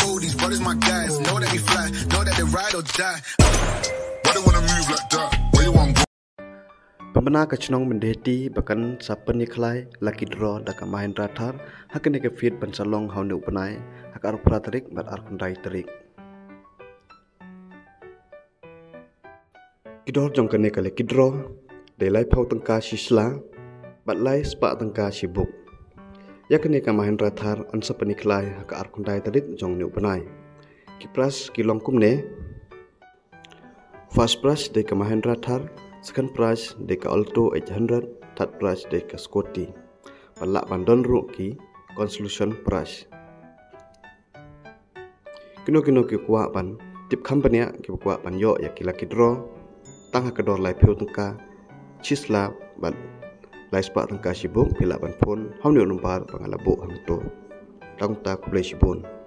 know these brothers my guys. Know that we fly, know that they ride or die. Why they wanna move like that? Where you want go? Pynbna ke Shnong Byndehati bahkan sapen Meghalaya laki draw dak main Thar hakan ke Fete pensalong hau nu Bnai hak ar pratarik bat ar kundai terik. Kidor jong kene kale kidro de lai phau tangka sisla bat lai spa tangka sibuk. Ya kene ka main Thar on sapen Meghalaya hak ar kundai terik jong nu Bnai. Kipras kilong kumne first prize de ka main Thar, second prize de ka Alto 800, third prize de ka Scotty. Balak bandon ruki consolation prize. Kino ki kuat ban tip company ki kuat ban yo ya kila kidro tang ha kedor lai pheu tangka chisla ban lai spa tangka sibuk pila ban phone hauni numpar pangalabu hang to tang ta kublai sibun.